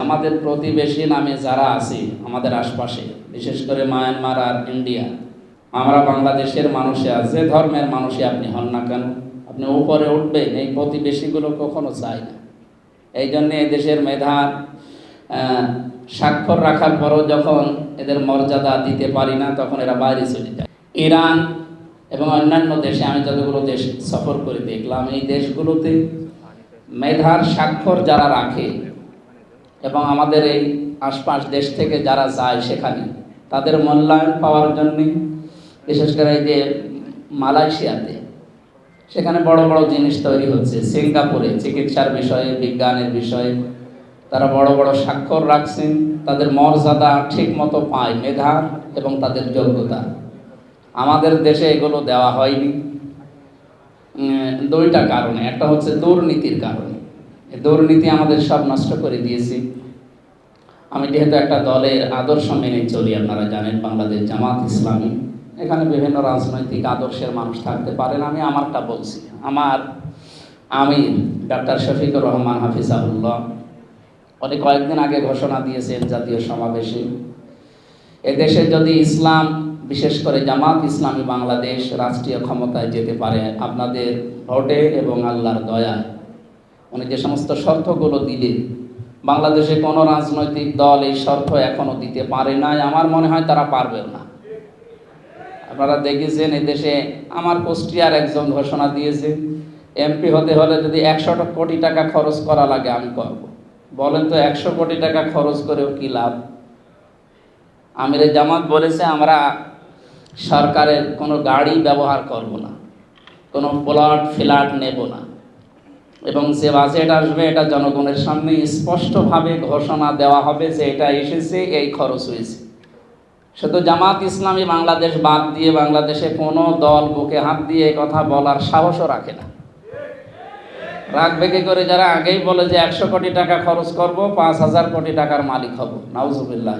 আমাদের প্রতিবেশী নামে যারা আছে আমাদের আশপাশে, বিশেষ করে মায়ানমার আর ইন্ডিয়া, আমরা বাংলাদেশের মানুষে যে ধর্মের মানুষই আপনি হন না কেন, আপনি উপরে উঠবেন এই প্রতিবেশীগুলো কখনো চায় না। এই জন্যে এদেশের মেধার স্বাক্ষর রাখার পরও যখন এদের মর্যাদা দিতে পারি না, তখন এরা বাইরে চলে যায়। ইরান এবং অন্যান্য দেশে আমি যতগুলো দেশ সফর করে দেখলাম, এই দেশগুলোতে মেধার স্বাক্ষর যারা রাখে এবং আমাদের এই আশপাশ দেশ থেকে যারা যায় সেখানে তাদের মূল্যায়ন পাওয়ার জন্যে, বিশেষ করে এই যে মালয়েশিয়াতে, সেখানে বড় বড় জিনিস তৈরি হচ্ছে। সিঙ্গাপুরে চিকিৎসার বিষয়ে, বিজ্ঞানের বিষয়ে তারা বড় বড় স্বাক্ষর রাখছেন, তাদের মর্যাদা ঠিক মতো পায় মেধার এবং তাদের যোগ্যতা। আমাদের দেশে এগুলো দেওয়া হয়নি দুইটা কারণে। একটা হচ্ছে দুর্নীতির কারণে। দুর্নীতি আমাদের সব নষ্ট করে দিয়েছে। আমি যেহেতু একটা দলের আদর্শ মেনে চলি, আপনারা জানেন, বাংলাদেশ জামাত ইসলামী, এখানে বিভিন্ন রাজনৈতিক আদর্শের মানুষ থাকতে পারেন। আমি আমারটা বলছি। আমি ডাক্তার শফিকুর রহমান হাফিজাহুল্লাহ উনি কয়েকদিন আগে ঘোষণা দিয়েছেন জাতীয় সমাবেশে, এদেশে যদি ইসলাম, বিশেষ করে জামাত ইসলামী বাংলাদেশ রাষ্ট্রীয় ক্ষমতায় যেতে পারে আপনাদের ভোটে এবং আল্লাহর দয়ায়, উনি যে সমস্ত শর্তগুলো দিলে, বাংলাদেশে কোনো রাজনৈতিক দল এই শর্ত এখনো দিতে পারে নাই, আমার মনে হয় তারা পারবেও না। আপনারা দেখেছেন এদেশে আমার কুষ্টিয়ার একজন ঘোষণা দিয়েছে, এমপি হতে হলে যদি 100 কোটি টাকা খরচ করা লাগে আমি করব। বলেন তো 100 কোটি টাকা খরচ করেও কি লাভ? আমিরে জামাত বলেছে আমরা সরকারের কোনো গাড়ি ব্যবহার করব না, কোনো প্লট ফ্ল্যাট নেব না, এবং যে বাজেট আসবে এটা জনগণের সামনে স্পষ্টভাবে ঘোষণা দেওয়া হবে যে এটা এসেছে, এই খরচ হয়েছে। শুধু জামাত ইসলামী বাংলাদেশ বাদ দিয়ে বাংলাদেশে কোনো দল বুকে হাত দিয়ে কথা বলার সাহসও রাখে না। রাখবে কি করে? যারা আগেই বলে যে 100 কোটি টাকা খরচ করব, 5000 কোটি টাকার মালিক হব, নাউজুবিল্লাহ।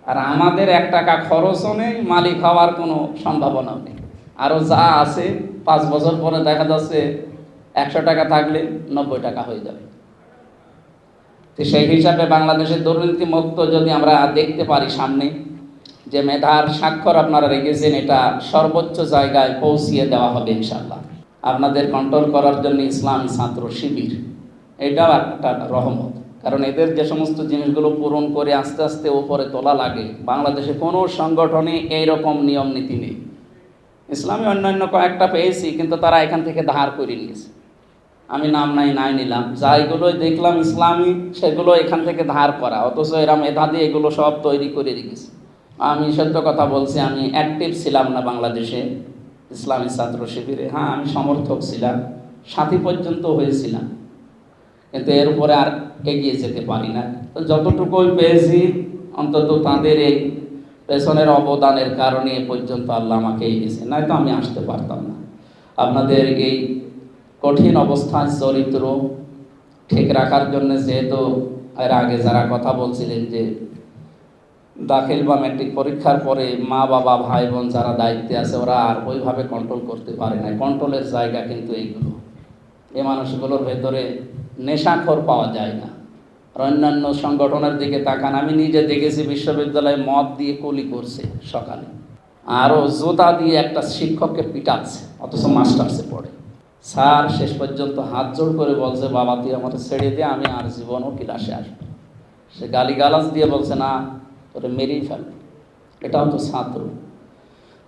আর আমাদের 1 টাকা খরচও নেই, মালিক হওয়ার কোনো সম্ভাবনাও নেই। আরও যা আছে 5 বছর পরে দেখা যাচ্ছে 100 টাকা থাকলে 90 টাকা হয়ে যাবে। তো সেই হিসাবে বাংলাদেশের দুর্নীতি মুক্ত যদি আমরা দেখতে পারি সামনে, যে মেধার স্বাক্ষর আপনারা রেখেছেন, এটা সর্বোচ্চ জায়গায় পৌঁছিয়ে দেওয়া হবে ইনশাআল্লাহ। আপনাদের কন্ট্রোল করার জন্য ইসলামী ছাত্র শিবির, এটাও একটা রহমত। কারণ এদের যে সমস্ত জিনিসগুলো পূরণ করে আস্তে আস্তে উপরে তোলা লাগে, বাংলাদেশে কোনো সংগঠনে এইরকম নিয়ম নীতি নেই। ইসলামী অন্যান্য কয়েকটা পেয়েছি, কিন্তু তারা এখান থেকে ধার করে নিয়েছে। আমি নাম নাই নিলাম, যাইগুলোই দেখলাম ইসলামী, সেগুলো এখান থেকে ধার করা, অথচ এরা মেধা দিয়ে এগুলো সব তৈরি করে রেখেছে। আমি সত্য কথা বলছি, আমি অ্যাক্টিভ ছিলাম না বাংলাদেশে ইসলামী ছাত্র শিবিরে। হ্যাঁ, আমি সমর্থক ছিলাম, সাথী পর্যন্ত হয়েছিলাম, কিন্তু এর উপরে আর এগিয়ে যেতে পারি না। তো যতটুকুই পেয়েছি, অন্তত তাদের এই পেছনের অবদানের কারণে এ পর্যন্ত আল্লাহ আমাকে এগিয়েছে, নয়তো আমি আসতে পারতাম না। আপনাদের এই কঠিন অবস্থায় চরিত্র ঠিক রাখার জন্য, যেহেতু এর আগে যারা কথা বলছিলেন যে দাখিল বা ম্যাট্রিক পরীক্ষার পরে মা বাবা ভাই বোন যারা দায়িত্বে আছে, ওরা আর ওইভাবে কন্ট্রোল করতে পারে না। কন্ট্রোলের জায়গা কিন্তু এইগুলো। এই মানুষগুলোর ভেতরে নেশাখোর পাওয়া যায় না। আর অন্যান্য সংগঠনের দিকে তাকান, আমি নিজে দেখেছি বিশ্ববিদ্যালয়ে মদ দিয়ে কুলি করছে সকালে, আরও জুতা দিয়ে একটা শিক্ষককে পিটাচ্ছে, অথচ মাস্টার্সে পড়ে। স্যার শেষ পর্যন্ত হাত জোড় করে বলছে, বাবা তুই আমাকে ছেড়ে দিয়ে, আমি আর জীবনও ক্লাসে আসবো। সে গালিগালাজ দিয়ে বলছে, না তোরে মেরেই ফেলবে। এটাও তো ছাত্র।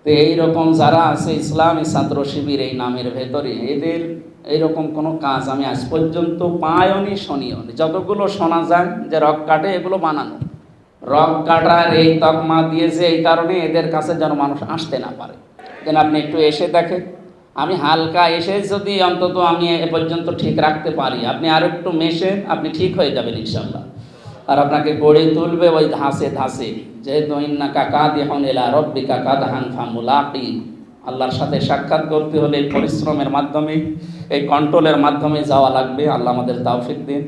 তো এইরকম যারা আছে ইসলামী ছাত্র শিবির এই নামের ভেতরে, এদের এইরকম কোনো কাজ আমি আজ পর্যন্ত পাইওনি, শুনিও নি। যতগুলো শোনা যায় যে রক কাটে, এগুলো বানানো। রক কাটার এই তকমা দিয়েছে এই কারণে এদের কাছে যেন মানুষ আসতে না পারে। যেন আপনি একটু এসে দেখেন, আমি হালকা এসে যদি অন্তত আমি এ পর্যন্ত ঠিক রাখতে পারি, আপনি আর একটু মেশে আপনি ঠিক হয়ে যাবেন ইনশাআল্লাহ। আর আপনাকে গড়ে তুলবে ওই ধাসে ধাসে, যেহেতু ইন্নাকা কাদিহুন ইলা রাব্বিকা কাদহান ফামুলাকি। আল্লাহর সাথে সাক্ষাৎ করতে হলে এই পরিশ্রমের মাধ্যমে, এই কন্ট্রোলের মাধ্যমে যাওয়া লাগবে। আল্লাহ আমাদের তৌফিক দিন।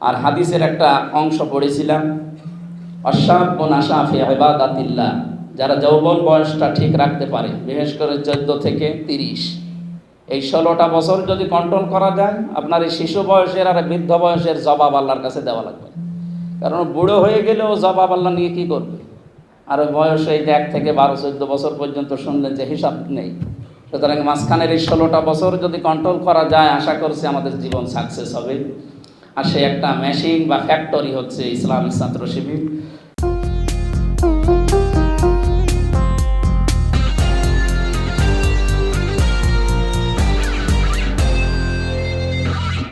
আর হাদিসের একটা অংশ পড়েছিলাম, আশাবু নাশা ফি ইবাদাতিল্লাহ, যারা যৌবন বয়সটা ঠিক রাখতে পারে, বিশেষ করে 14 থেকে 30, এই 16টা বছর যদি কন্ট্রোল করা যায়, আপনার এই শিশু বয়সের আর বৃদ্ধ বয়সের জবাব আল্লাহর কাছে দেওয়া লাগবে। কারণ বুড়ো হয়ে গেলেও জবাব আল্লাহ নিয়ে কি করবে। আর ওই বয়স এই 1 থেকে 12-14 বছর পর্যন্ত শুনলেন যে হিসাব নেই। সুতরাং মাঝখানের এই 16টা বছর যদি কন্ট্রোল করা যায়, আশা করছি আমাদের জীবন সাকসেস হবে। আর সে একটা মেশিন বা ফ্যাক্টরি হচ্ছে ইসলামিক ছাত্র শিবির।